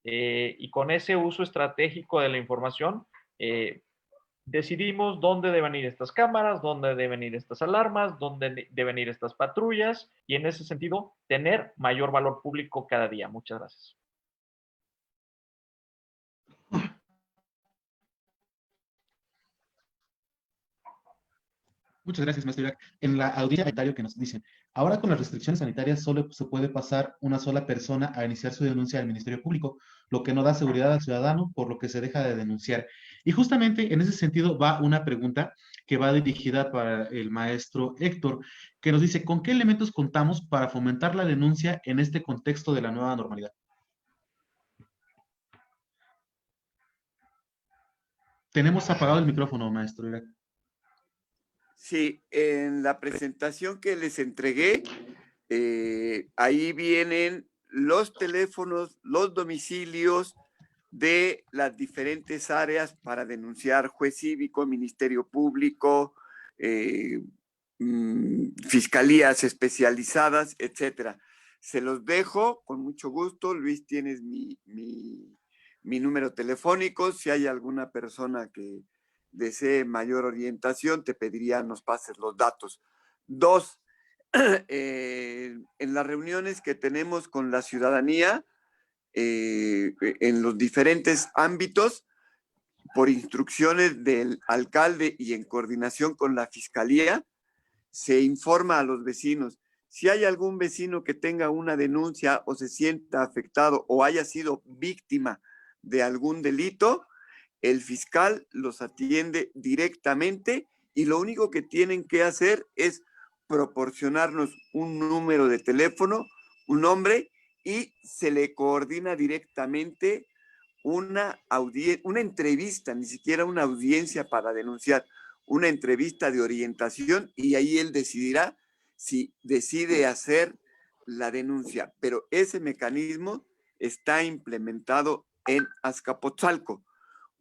y con ese uso estratégico de la información, decidimos dónde deben ir estas cámaras, dónde deben ir estas alarmas, dónde deben ir estas patrullas y en ese sentido tener mayor valor público cada día. Muchas gracias. Muchas gracias, maestro Irak. En la audiencia sanitaria que nos dicen, ahora con las restricciones sanitarias solo se puede pasar una sola persona a iniciar su denuncia al Ministerio Público, lo que no da seguridad al ciudadano, por lo que se deja de denunciar. Y justamente en ese sentido va una pregunta que va dirigida para el maestro Héctor, que nos dice, ¿con qué elementos contamos para fomentar la denuncia en este contexto de la nueva normalidad? Tenemos apagado el micrófono, maestro Irak. Sí, en la presentación que les entregué, ahí vienen los teléfonos, los domicilios de las diferentes áreas para denunciar: juez cívico, Ministerio Público, fiscalías especializadas, etcétera. Se los dejo con mucho gusto. Luis, tienes mi número telefónico. Si hay alguna persona que desee mayor orientación, te pediría nos pases los datos. 2, en las reuniones que tenemos con la ciudadanía, en los diferentes ámbitos, por instrucciones del alcalde y en coordinación con la fiscalía, se informa a los vecinos. Si hay algún vecino que tenga una denuncia o se sienta afectado o haya sido víctima de algún delito, el fiscal los atiende directamente y lo único que tienen que hacer es proporcionarnos un número de teléfono, un nombre, y se le coordina directamente una entrevista, ni siquiera una audiencia para denunciar, una entrevista de orientación, y ahí él decidirá si decide hacer la denuncia. Pero ese mecanismo está implementado en Azcapotzalco.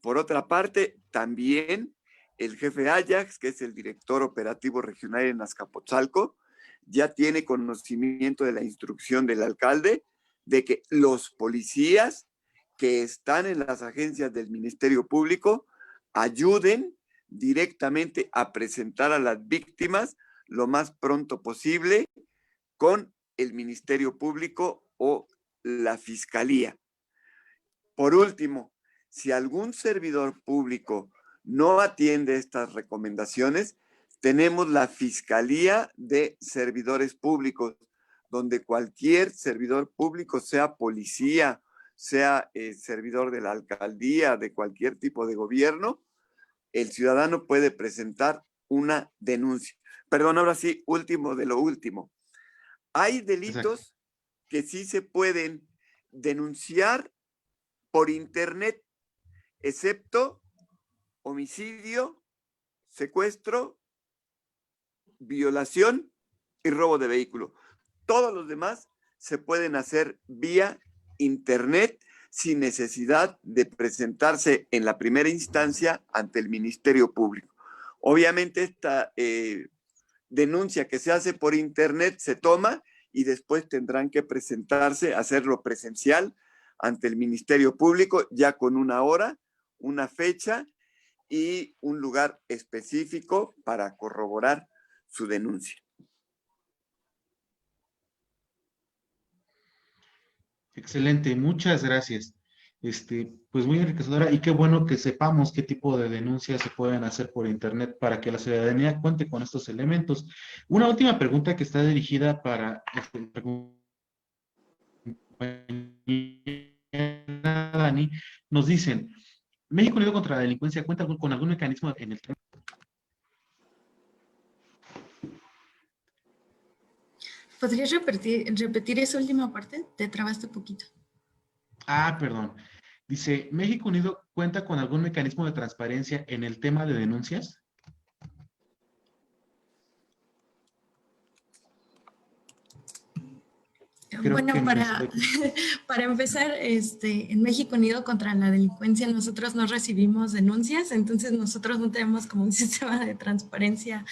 Por otra parte, también el jefe Ajax, que es el director operativo regional en Azcapotzalco, ya tiene conocimiento de la instrucción del alcalde de que los policías que están en las agencias del Ministerio Público ayuden directamente a presentar a las víctimas lo más pronto posible con el Ministerio Público o la Fiscalía. Por último, si algún servidor público no atiende estas recomendaciones, tenemos la Fiscalía de Servidores Públicos, donde cualquier servidor público, sea policía, sea servidor de la alcaldía, de cualquier tipo de gobierno, el ciudadano puede presentar una denuncia. Perdón, ahora sí, último de lo último. Hay delitos que sí se pueden denunciar por internet, excepto homicidio, secuestro, violación y robo de vehículo. Todos los demás se pueden hacer vía internet sin necesidad de presentarse en la primera instancia ante el Ministerio Público. Obviamente esta denuncia que se hace por internet se toma y después tendrán que presentarse, hacerlo presencial ante el Ministerio Público, ya con una hora, una fecha y un lugar específico para corroborar su denuncia. Excelente, muchas gracias. Pues muy enriquecedora y qué bueno que sepamos qué tipo de denuncias se pueden hacer por internet para que la ciudadanía cuente con estos elementos. Una última pregunta que está dirigida para Dani. Nos dicen, ¿México Unido contra la Delincuencia cuenta con algún mecanismo en el tema? ¿Podrías repetir esa última parte? Te trabaste un poquito. Ah, perdón. Dice, ¿México Unido cuenta con algún mecanismo de transparencia en el tema de denuncias? Creo Bueno, que para empezar, en México Unido contra la Delincuencia nosotros no recibimos denuncias, entonces nosotros no tenemos como un sistema de transparencia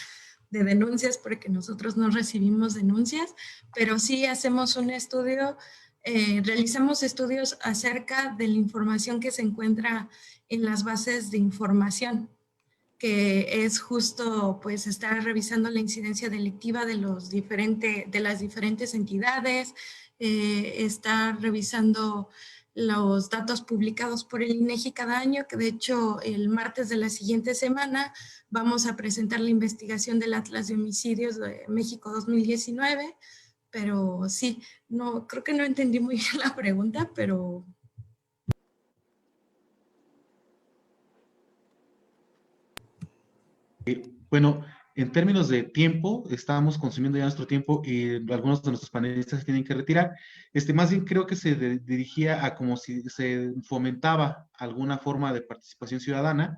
de denuncias porque nosotros no recibimos denuncias, pero sí hacemos un estudio, realizamos estudios acerca de la información que se encuentra en las bases de información, que es justo pues estar revisando la incidencia delictiva de las diferentes entidades, estar revisando los datos publicados por el INEGI cada año, que de hecho el martes de la siguiente semana vamos a presentar la investigación del Atlas de Homicidios de México 2019, pero sí, no, creo que no entendí muy bien la pregunta, pero... Bueno, en términos de tiempo, estamos consumiendo ya nuestro tiempo y algunos de nuestros panelistas se tienen que retirar. Más bien creo que se dirigía a como si se fomentaba alguna forma de participación ciudadana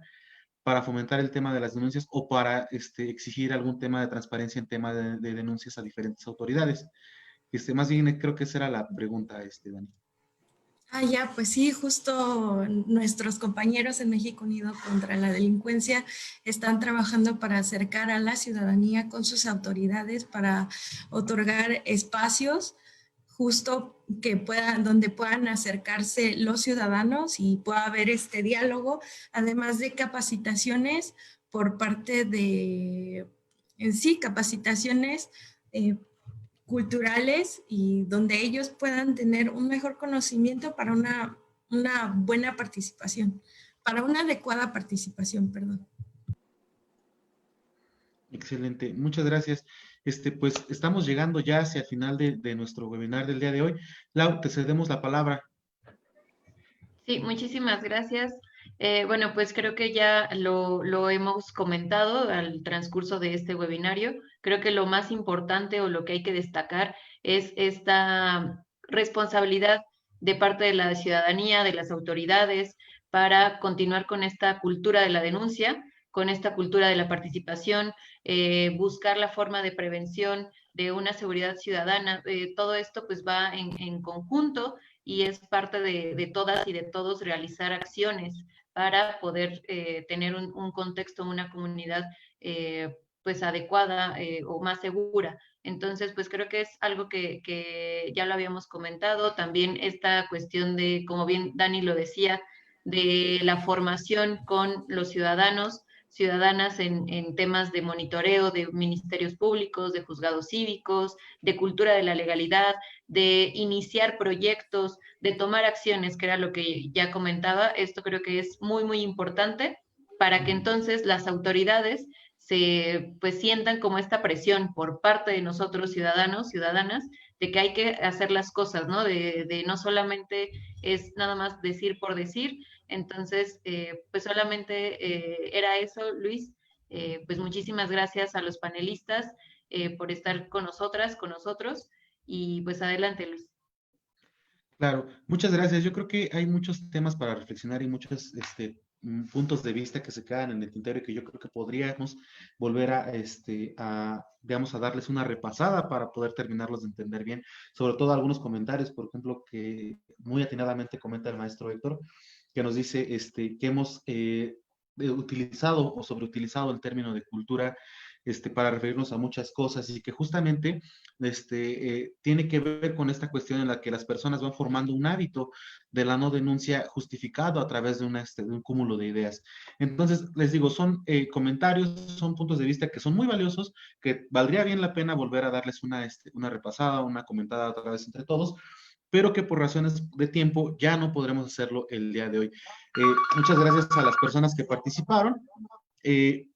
para fomentar el tema de las denuncias o para exigir algún tema de transparencia en tema de denuncias a diferentes autoridades. Más bien creo que esa era la pregunta, Dani. Ah, ya, pues sí, justo nuestros compañeros en México Unido contra la Delincuencia están trabajando para acercar a la ciudadanía con sus autoridades para otorgar espacios justo donde puedan acercarse los ciudadanos y pueda haber este diálogo, además de capacitaciones por parte en sí, capacitaciones culturales y donde ellos puedan tener un mejor conocimiento para una buena participación, para una adecuada participación, perdón. Excelente, muchas gracias. Pues estamos llegando ya hacia el final de nuestro webinar del día de hoy. Lau, te cedemos la palabra. Sí, muchísimas gracias. Bueno, pues creo que ya lo hemos comentado al transcurso de este webinario. Creo que lo más importante o lo que hay que destacar es esta responsabilidad de parte de la ciudadanía, de las autoridades, para continuar con esta cultura de la denuncia, con esta cultura de la participación, buscar la forma de prevención de una seguridad ciudadana. Todo esto pues va en conjunto y es parte de todas y de todos realizar acciones para poder tener un contexto, una comunidad pues adecuada o más segura. Entonces, pues creo que es algo que ya lo habíamos comentado, también esta cuestión de, como bien Dani lo decía, de la formación con los ciudadanas en temas de monitoreo de ministerios públicos, de juzgados cívicos, de cultura de la legalidad, de iniciar proyectos, de tomar acciones, que era lo que ya comentaba. Esto creo que es muy, muy importante para que entonces las autoridades pues sientan como esta presión por parte de nosotros ciudadanos, ciudadanas, de que hay que hacer las cosas, ¿no? De no solamente es nada más decir por decir. Entonces, pues solamente era eso, Luis. Pues muchísimas gracias a los panelistas por estar con nosotras, con nosotros. Y pues adelante, Luis. Claro, muchas gracias. Yo creo que hay muchos temas para reflexionar y muchos puntos de vista que se quedan en el tintero y que yo creo que podríamos volver digamos, a darles una repasada para poder terminarlos de entender bien. Sobre todo algunos comentarios, por ejemplo, que muy atinadamente comenta el maestro Héctor, que nos dice que hemos utilizado o sobreutilizado el término de cultura para referirnos a muchas cosas y que justamente tiene que ver con esta cuestión en la que las personas van formando un hábito de la no denuncia justificado a través de un cúmulo de ideas. Entonces, les digo, son comentarios, son puntos de vista que son muy valiosos, que valdría bien la pena volver a darles una repasada, una comentada otra vez entre todos, pero que por razones de tiempo ya no podremos hacerlo el día de hoy. Muchas gracias a las personas que participaron.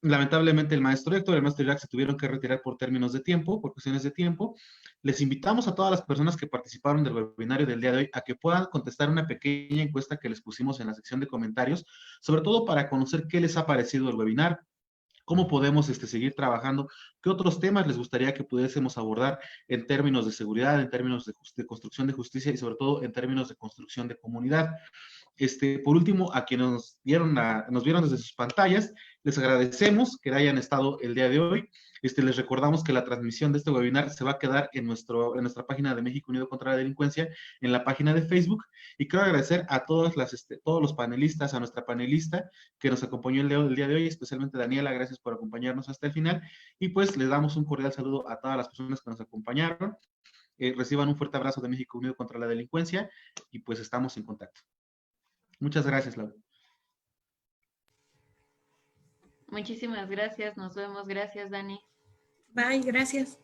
Lamentablemente el maestro Héctor y el maestro Jack se tuvieron que retirar por términos de tiempo, por cuestiones de tiempo. Les invitamos a todas las personas que participaron del webinario del día de hoy a que puedan contestar una pequeña encuesta que les pusimos en la sección de comentarios, sobre todo para conocer qué les ha parecido el webinar, cómo podemos seguir trabajando, qué otros temas les gustaría que pudiésemos abordar en términos de seguridad, en términos de construcción de justicia y sobre todo en términos de construcción de comunidad. Por último, a quienes nos vieron desde sus pantallas, Les agradecemos que hayan estado el día de hoy. Les recordamos que la transmisión de este webinar se va a quedar en nuestra página de México Unido contra la Delincuencia, en la página de Facebook. Y quiero agradecer a todos los panelistas, a nuestra panelista que nos acompañó el día de hoy, especialmente Daniela, gracias por acompañarnos hasta el final. Y pues les damos un cordial saludo a todas las personas que nos acompañaron. Reciban un fuerte abrazo de México Unido contra la Delincuencia y pues estamos en contacto. Muchas gracias, Laura. Muchísimas gracias, nos vemos. Gracias, Dani. Bye, gracias.